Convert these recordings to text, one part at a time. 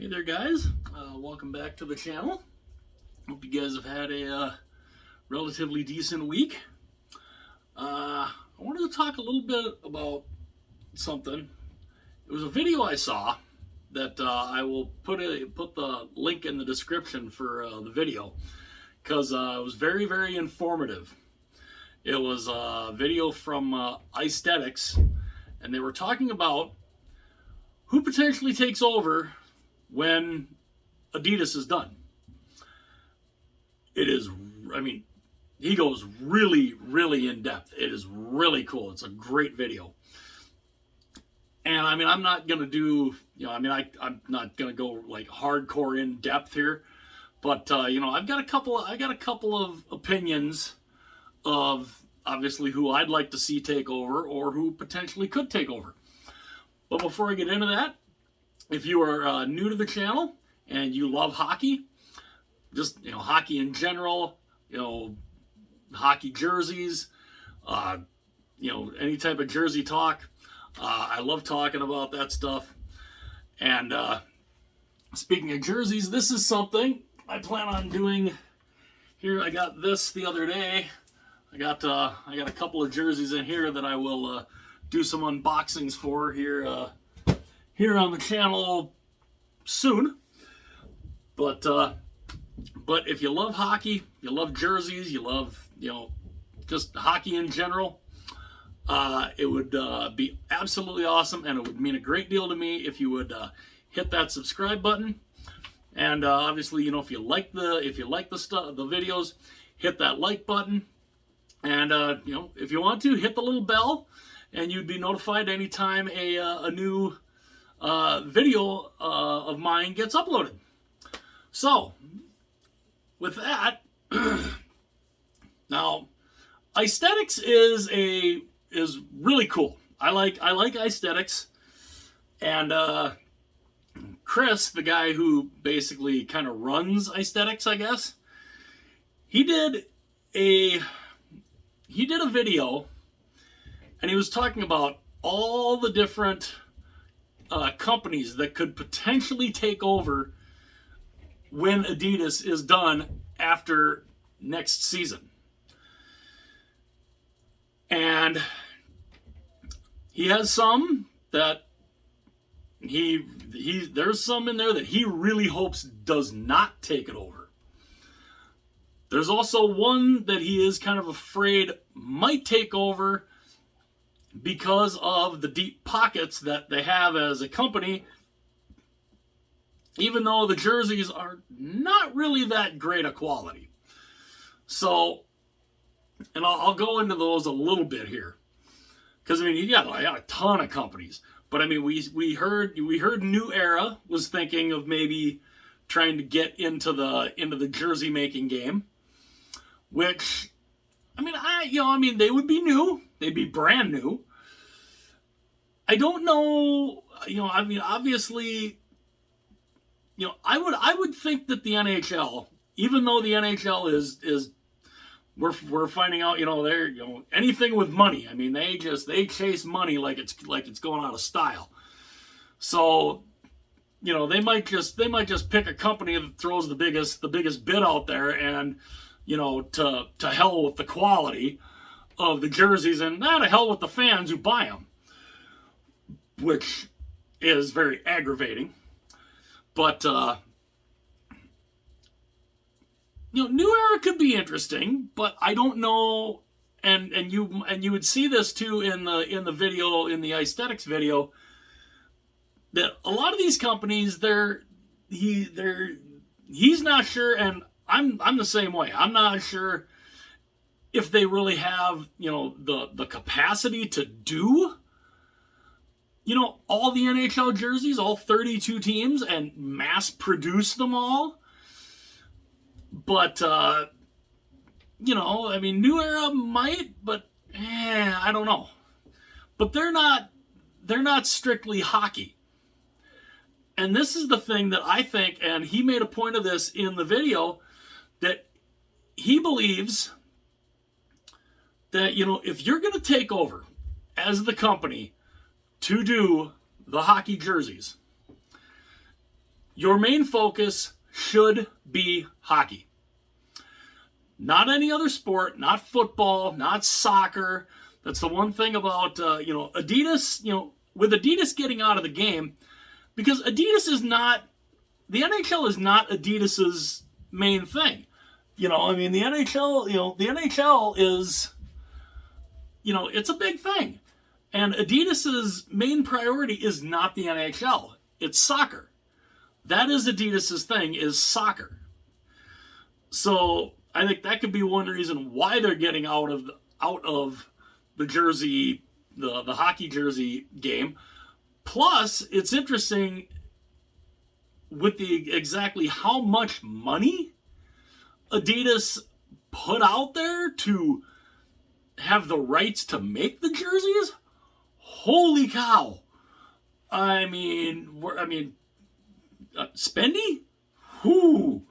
Hey there, guys. Welcome back to the channel. Hope you guys have had a relatively decent week. I wanted to talk a little bit about something. It was a video I saw that I will put the link in the description for the video because it was very, very informative. It was a video from icethetics, and they were talking about who potentially takes over when Adidas is done. It is, he goes really, really in depth. It is really cool. It's a great video. And I'm not gonna do, I'm not gonna go like hardcore in depth here, but I've got a couple of opinions of obviously who I'd like to see take over or who potentially could take over. But before I get into that, if you are new to the channel and you love hockey, just hockey in general, hockey jerseys, any type of jersey talk, I love talking about that stuff. And speaking of jerseys, this is something I plan on doing here. I got this the other day. I got a couple of jerseys in here that I will do some unboxings for here on the channel soon. But if you love hockey, you love jerseys, you love just hockey in general, it would be absolutely awesome, and it would mean a great deal to me if you would hit that subscribe button. And obviously, if you like the videos, hit that like button. And if you want to, hit the little bell, and you'd be notified anytime a new video of mine gets uploaded. So, with that, now, icethetics is really cool. I like icethetics, and Chris, the guy who basically kind of runs icethetics, I guess, he did a video, and he was talking about all the different companies that could potentially take over when Adidas is done after next season. And he has some that there's some in there that he really hopes does not take it over. There's also one that he is kind of afraid might take over because of the deep pockets that they have as a company, even though the jerseys are not really that great a quality. So, and I'll go into those a little bit here, because you got a ton of companies. But we heard New Era was thinking of maybe trying to get into the jersey making game, which they would be new. They'd be brand new. I don't know, obviously, I would think that the NHL, even though the NHL is we're finding out, they're anything with money. They chase money like it's going out of style. So, they might just pick a company that throws the biggest bid out there, and to hell with the quality of the jerseys, and to hell with the fans who buy them, which is very aggravating. But New Era could be interesting, but I don't know. And you would see this too in the video, in the icethetics video, that a lot of these companies he's not sure, and I'm the same way. I'm not sure if they really have the capacity to do all the NHL jerseys, all 32 teams, and mass produce them all. But New Era might, but I don't know. But they're not strictly hockey. And this is the thing that I think, and he made a point of this in the video, that he believes that if you're going to take over as the company to do the hockey jerseys, your main focus should be hockey. Not any other sport, not football, not soccer. That's the one thing about, Adidas, with Adidas getting out of the game, because Adidas is not, the NHL is not Adidas's main thing. The NHL is, it's a big thing. And Adidas's main priority is not the NHL. It's soccer. That is Adidas's thing, is soccer. So I think that could be one reason why they're getting out of the jersey, the hockey jersey game. Plus, it's interesting with the exactly how much money Adidas put out there to have the rights to make the jerseys. Holy cow! Spendy? Whoo!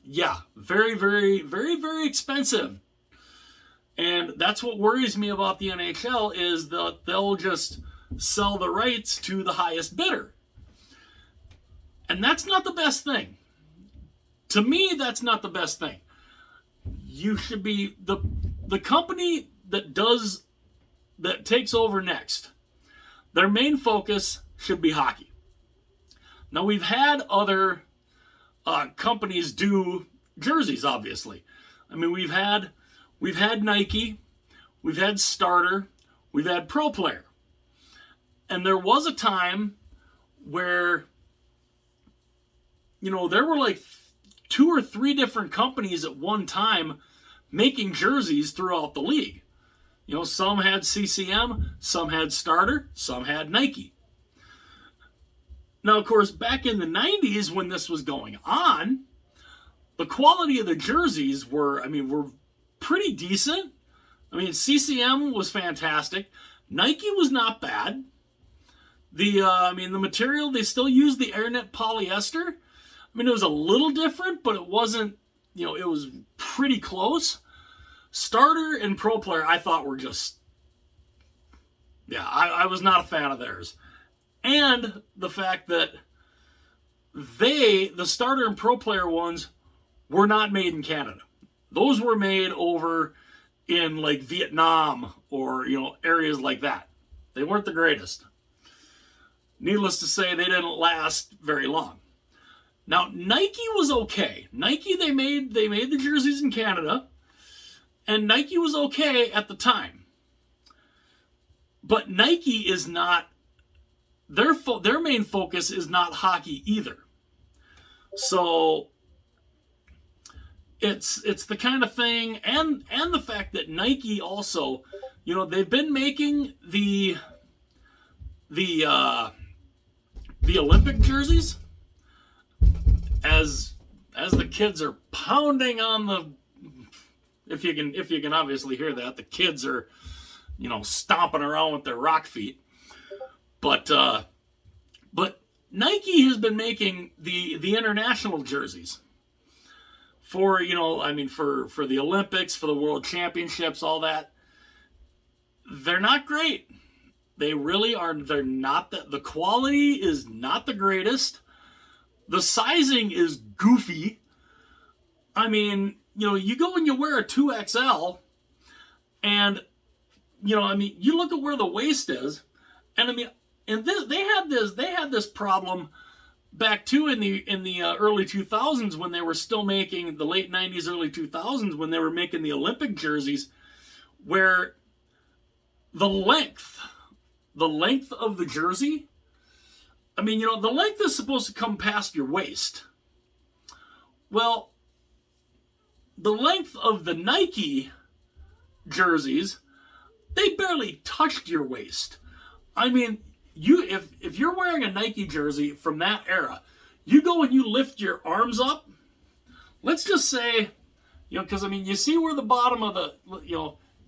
Yeah, very, very, very, very expensive. And that's what worries me about the NHL, is that they'll just sell the rights to the highest bidder. And that's not the best thing. To me, that's not the best thing. You should be the company that takes over next. Their main focus should be hockey. Now, we've had other companies do jerseys, obviously. I mean, we've had Nike, we've had Starter, we've had Pro Player. And there was a time where, there were like 2 or 3 different companies at one time making jerseys throughout the league. Some had CCM, some had Starter, some had Nike. Now, of course, back in the 90s when this was going on, the quality of the jerseys were pretty decent. CCM was fantastic. Nike was not bad. The material, they still used the AirNet polyester. It was a little different, but it wasn't, it was pretty close. Starter and Pro Player, I thought were just, I was not a fan of theirs. And the fact that the Starter and Pro Player ones were not made in Canada. Those were made over in like Vietnam or, areas like that. They weren't the greatest. Needless to say, they didn't last very long. Now, Nike was okay. Nike, they made the jerseys in Canada, and Nike was okay at the time. But Nike is not, their main focus is not hockey either. So it's the kind of thing, and the fact that Nike also, they've been making the Olympic jerseys as the kids are pounding on the, if you can obviously hear that, the kids are stomping around with their rock feet. But Nike has been making the international jerseys for for the Olympics, for the World Championships, all that. They're not great. They really are. They're not the quality is not the greatest. The sizing is goofy. You go and you wear a 2XL, and you look at where the waist is, and they had this problem back too in the early 2000s when they were still making the late 90s, early 2000s when they were making the Olympic jerseys, where the length of the jersey, the length is supposed to come past your waist. Well, the length of the Nike jerseys, they barely touched your waist. If you're wearing a Nike jersey from that era, you go and you lift your arms up. Let's just say, because you see where the bottom of the,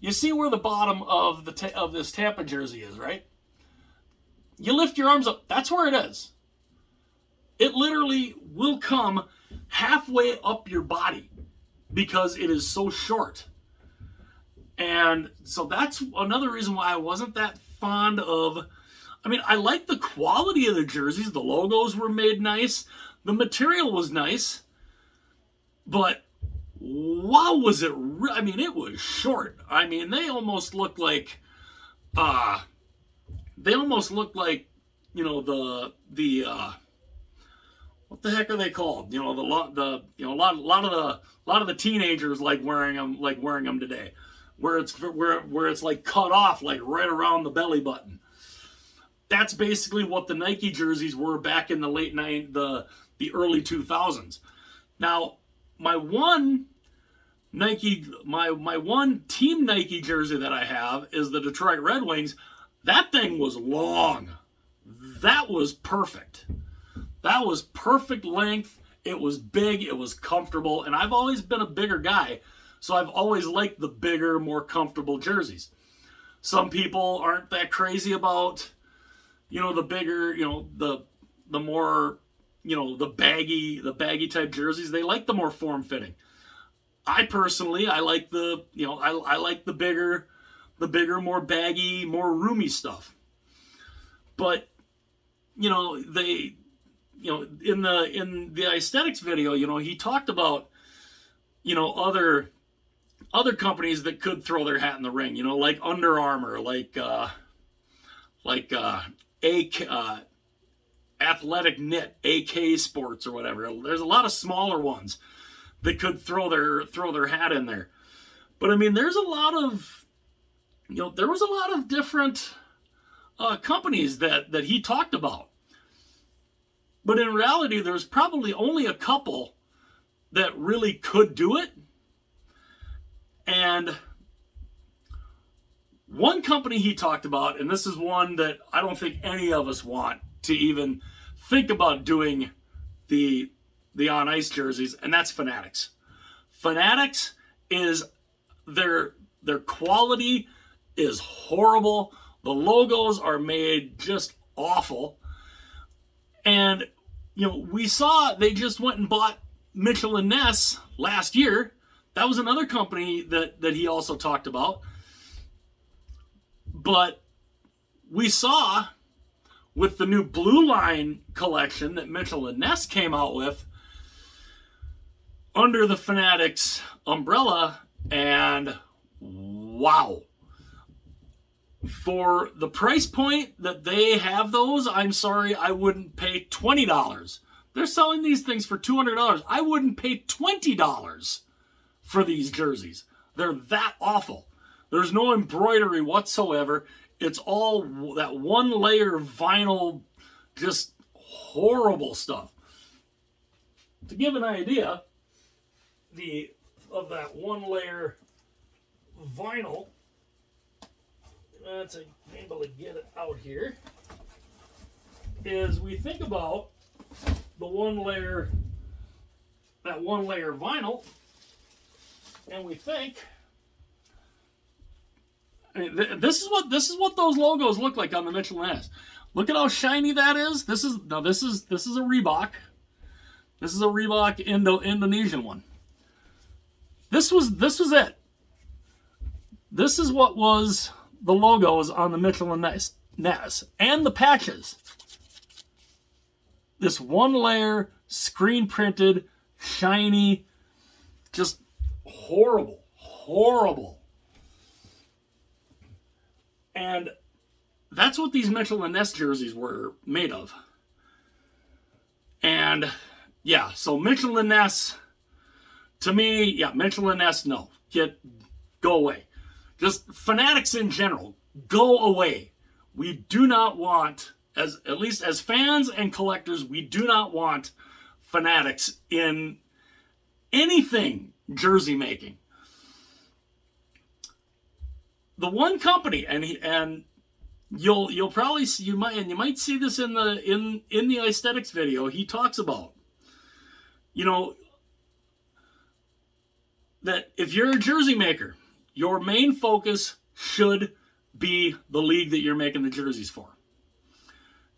you see where the bottom of of this Tampa jersey is, right? You lift your arms up. That's where it is. It literally will come halfway up your body because it is so short. And so that's another reason why I wasn't that fond of I mean, I like the quality of the jerseys. The logos were made nice. The material was nice. But wow, was it? I mean, it was short. I mean, they almost looked like, you know, the what the heck are they called? You know, a lot of the teenagers like wearing them today, where it's like cut off like right around the belly button. That's basically what the Nike jerseys were back in the the early 2000s. Now, my one team Nike jersey that I have is the Detroit Red Wings. That thing was long. That was perfect. That was perfect length. It was big. It was comfortable. And I've always been a bigger guy, so I've always liked the bigger, more comfortable jerseys. Some people aren't that crazy about, you know, the bigger, you know, the more, you know, the baggy type jerseys. They like the more form-fitting. I personally, I like the, you know, I like the bigger, more baggy, more roomy stuff. But, you know, in the icethetics video, you know, he talked about, you know, other companies that could throw their hat in the ring, you know, like Under Armour, like Athletic Knit, AK Sports or whatever. There's a lot of smaller ones that could throw their hat in there. But I mean, there was a lot of different companies that he talked about. But in reality, there's probably only a couple that really could do it. And one company he talked about, and this is one that I don't think any of us want to even think about doing the on ice jerseys, and that's Fanatics. Fanatics is their quality is horrible. The logos are made just awful. And, you know, we saw they just went and bought Mitchell & Ness last year. That was another company that he also talked about. But we saw with the new Blue Line collection that Mitchell & Ness came out with under the Fanatics umbrella, and wow. For the price point that they have those, I'm sorry, I wouldn't pay $20. They're selling these things for $200. I wouldn't pay $20 for these jerseys. They're that awful. There's no embroidery whatsoever. It's all that one layer vinyl, just horrible stuff. To give an idea of that one layer vinyl, let's be able to get it out here, is we think about the one layer vinyl, and we think, I mean, this is what those logos look like on the Mitchell & Ness. Look at how shiny that is. This is a Reebok. This is a Reebok Indonesian one. This was it. This is what was the logos on the Mitchell & Ness and the patches. This one layer, screen printed, shiny, just horrible. And that's what these Mitchell & Ness jerseys were made of. And yeah, so Mitchell & Ness, to me, yeah, Mitchell & Ness, no, go away. Just Fanatics in general, go away. We do not want, at least as fans and collectors, we do not want Fanatics in anything jersey making. The one company, and you'll probably see, you might see this in the aesthetics video. He talks about, you know, that if you're a jersey maker, your main focus should be the league that you're making the jerseys for.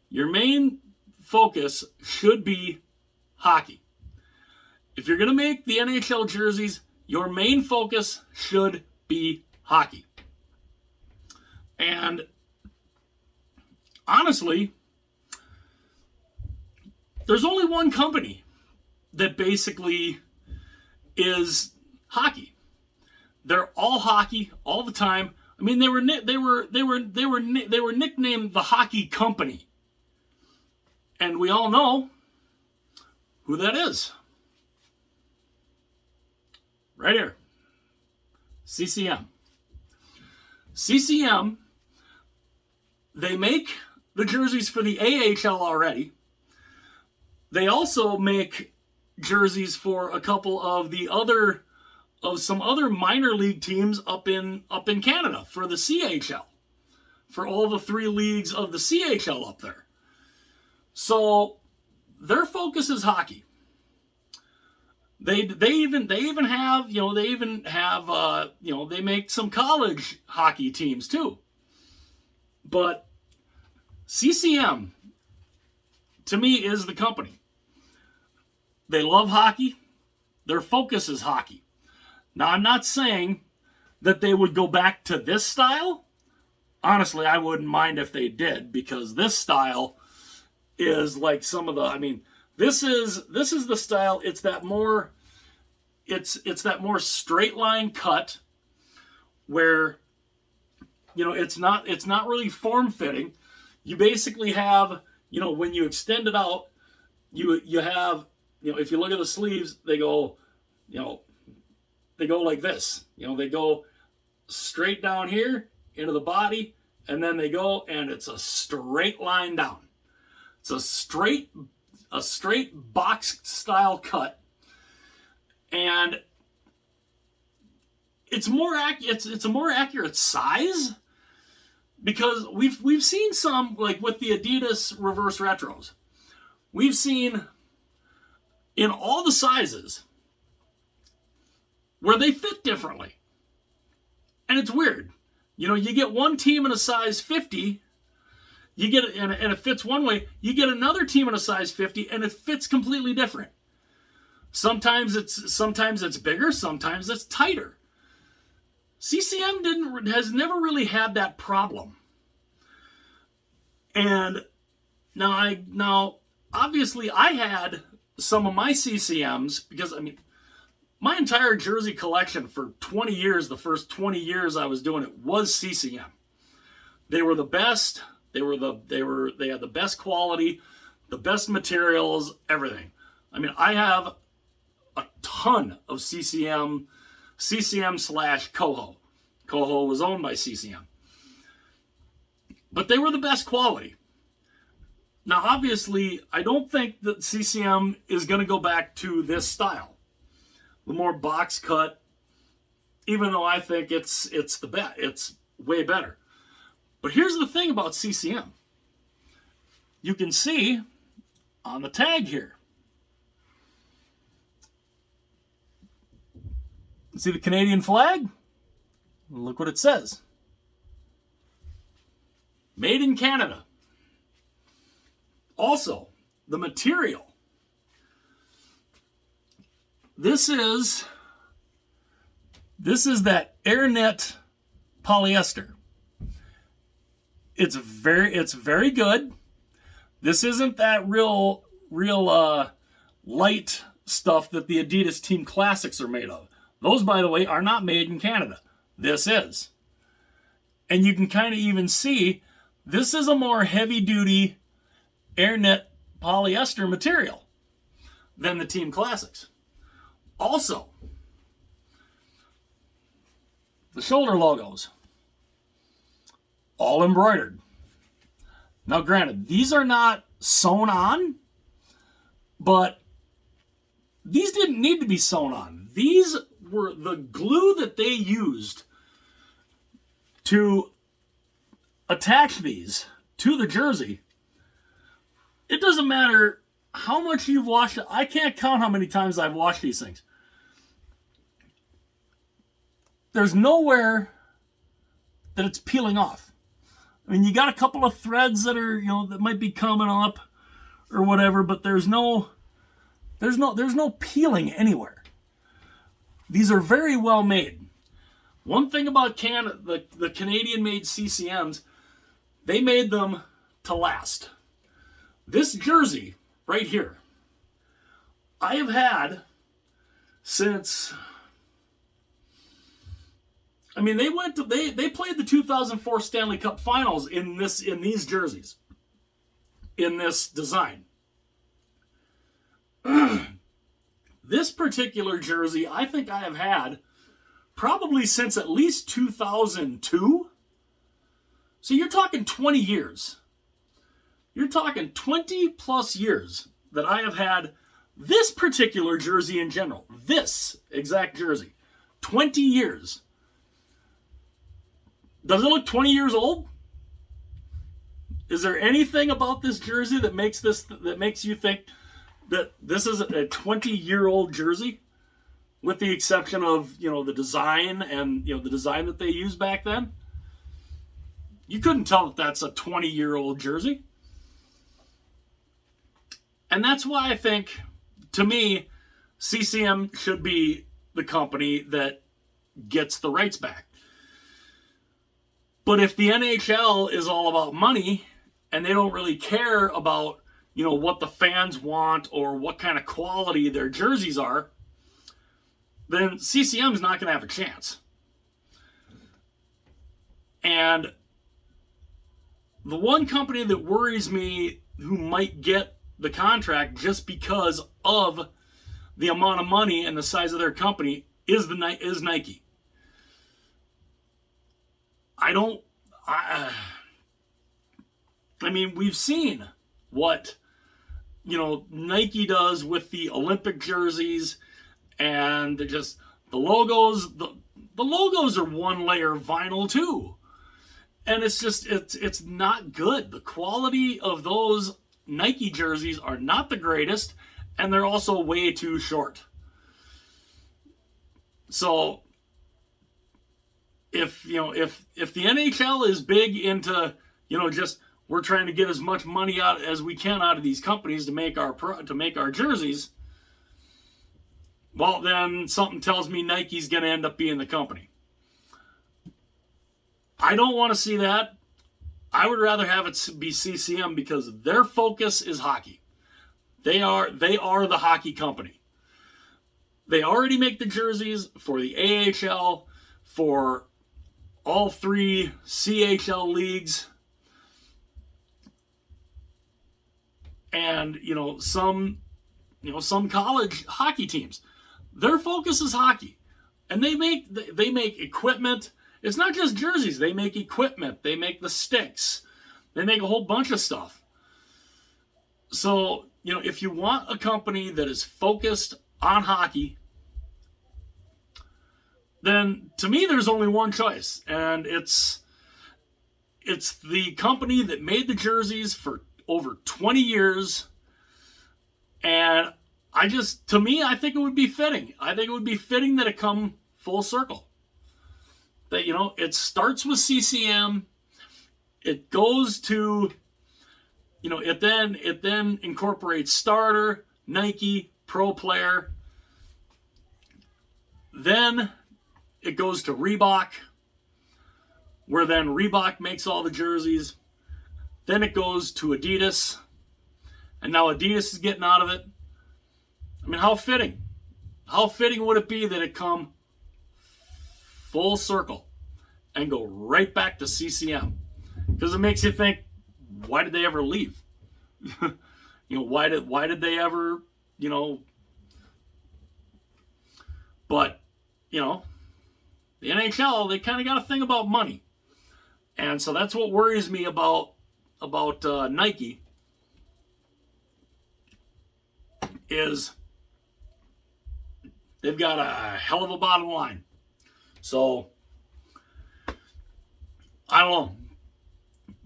Your main focus should be hockey. If you're going to make the NHL jerseys, your main focus should be hockey. And honestly, there's only one company that basically is hockey. They're all hockey all the time. I mean, they were nicknamed the Hockey Company, and we all know who that is. Right here, CCM. CCM. They make the jerseys for the AHL already. They also make jerseys for a couple of some other minor league teams up in Canada for the CHL, for all the 3 leagues of the CHL up there. So their focus is hockey. They even have they make some college hockey teams too. But CCM to me is the company. They love hockey. Their focus is hockey. Now, I'm not saying that they would go back to this style. Honestly, I wouldn't mind if they did, because this style is like some of the, I mean, this is the style. It's that more straight line cut where, it's not really form fitting. You basically have, when you extend it out, you have, if you look at the sleeves, they go like this. They go straight down here into the body, and then they go, and it's a straight line down. It's a straight box style cut, and it's a more accurate size, because we've seen some, like with the Adidas reverse retros. We've seen in all the sizes where they fit differently. And it's weird. You get one team in a size 50, you get it, and it fits one way. You get another team in a size 50, and it fits completely different. Sometimes it's bigger, sometimes it's tighter. CCM has never really had that problem. And now obviously I had some of my CCMs, because my entire jersey collection for 20 years, the first 20 years I was doing it, was CCM. They were the best. They had the best quality, the best materials, everything. I have a ton of CCM / Coho. Coho was owned by CCM. But they were the best quality. Now, obviously, I don't think that CCM is going to go back to this style. The more box cut, even though I think it's the best, it's way better. But here's the thing about CCM. You can see on the tag here. See the Canadian flag? Look what it says. Made in Canada. Also, the material. This is that AirNet polyester. It's very good. This isn't that real light stuff that the Adidas Team Classics are made of. Those, by the way, are not made in Canada. This is. And you can kind of even see this is a more heavy-duty AirNet polyester material than the Team Classics. Also, the shoulder logos, all embroidered. Now, granted, these are not sewn on, but these didn't need to be sewn on. These were the glue that they used to attach these to the jersey. It doesn't matter how much you've washed it. I can't count how many times I've washed these things. There's nowhere that it's peeling off. You got a couple of threads that are, that might be coming up or whatever, but there's no peeling anywhere. These are very well made. One thing about Canada, the Canadian-made CCMs, they made them to last. This jersey right here, I have had since, I mean, they played the 2004 Stanley Cup Finals in these jerseys, in this design. This particular jersey, I think I have had probably since at least 2002. So you're talking 20 years. You're talking 20 plus years that I have had this particular jersey in general. This exact jersey. 20 years. Does it look 20 years old? Is there anything about this jersey that makes you think that this is a 20-year-old jersey? With the exception of, the design and, the design that they used back then. You couldn't tell that that's a 20-year-old jersey. And that's why I think, to me, CCM should be the company that gets the rights back. But if the NHL is all about money and they don't really care about, what the fans want or what kind of quality their jerseys are, then CCM is not going to have a chance. And the one company that worries me who might get the contract just because of the amount of money and the size of their company is Nike. I mean, we've seen what, Nike does with the Olympic jerseys, and the logos. The logos are one layer vinyl too, and it's not good. The quality of those Nike jerseys are not the greatest, and they're also way too short. So if the NHL is big into, just we're trying to get as much money out as we can out of these companies to make our jerseys, well, then something tells me Nike's going to end up being the company. I don't want to see that. I would rather have it be CCM because their focus is hockey. They are the hockey company. They already make the jerseys for the AHL, for all three CHL leagues, and some college hockey teams. Their focus is hockey, and they make equipment. It's not just jerseys. They make equipment. They make the sticks. They make a whole bunch of stuff. So, if you want a company that is focused on hockey, then to me there's only one choice, and it's the company that made the jerseys for over 20 years. And I think it would be fitting. I think it would be fitting that it come full circle. That, it starts with CCM. It goes to, it then incorporates Starter, Nike, Pro Player. Then it goes to Reebok, where then Reebok makes all the jerseys. Then it goes to Adidas, and now Adidas is getting out of it. I mean, how fitting? How fitting would it be that it come full circle and go right back to CCM? Because it makes you think, why did they ever leave? Why did they ever, But, the NHL, they kind of got a thing about money. And so that's what worries me about Nike, is they've got a hell of a bottom line. So I don't know,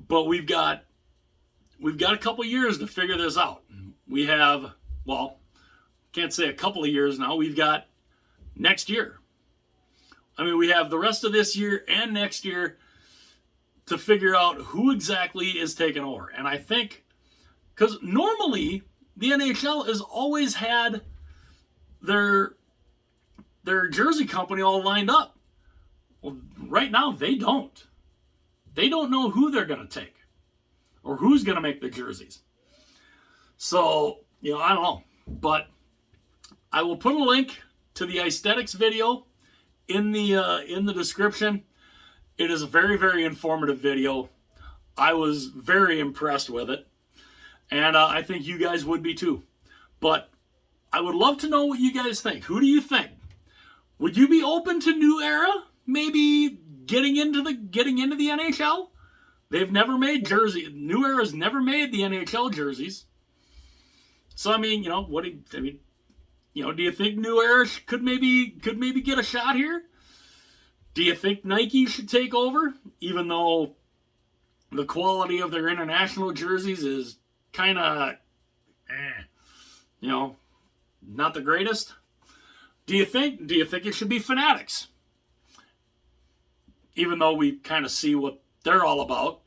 but we've got a couple years to figure this out. We have, can't say a couple of years now. We've got next year. I mean, we have the rest of this year and next year to figure out who exactly is taking over. And I think, because normally the NHL has always had their jersey company all lined up. Well, right now they don't. They don't know who they're going to take. or who's going to make the jerseys. So, I don't know. But I will put a link to the icethetics video in the description. It is a very, very informative video. I was very impressed with it. And I think you guys would be too. But I would love to know what you guys think. Who do you think? Would you be open to New Era maybe getting into the NHL? They've never made jersey. New Era's never made the NHL jerseys. So I mean, do you think New Era could maybe get a shot here? Do you think Nike should take over, even though the quality of their international jerseys is kind of, not the greatest? Do you think it should be Fanatics? Even though we kind of see what they're all about,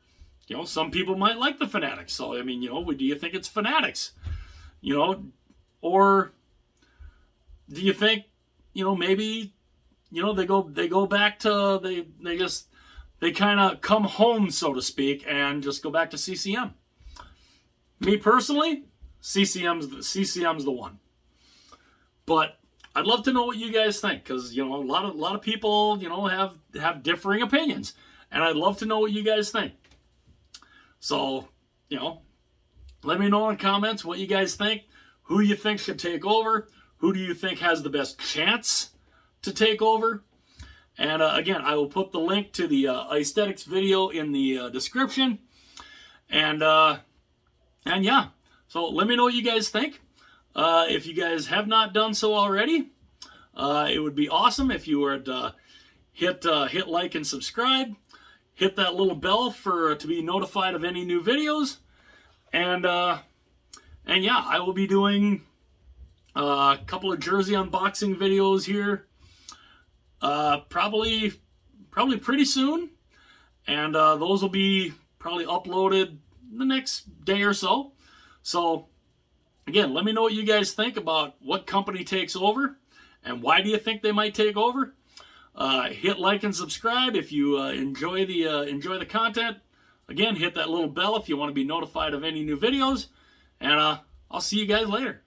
some people might like the Fanatics. So I mean, do you think it's Fanatics? Or do you think, maybe, they go back to they kind of come home, so to speak, and just go back to CCM? Me personally, CCM's the one. But I'd love to know what you guys think, because a lot of people have differing opinions, and I'd love to know what you guys think. So let me know in the comments what you guys think. Who you think should take over? Who do you think has the best chance to take over? And again, I will put the link to the icethetics video in the description. And yeah, so let me know what you guys think. If you guys have not done so already, it would be awesome if you were to hit like and subscribe. Hit that little bell to be notified of any new videos. And yeah, I will be doing a couple of jersey unboxing videos here, probably pretty soon, and those will be probably uploaded the next day or so. So again, let me know what you guys think about what company takes over, and why do you think they might take over. Hit like and subscribe if you enjoy the content. Again, hit that little bell if you want to be notified of any new videos, and I'll see you guys later.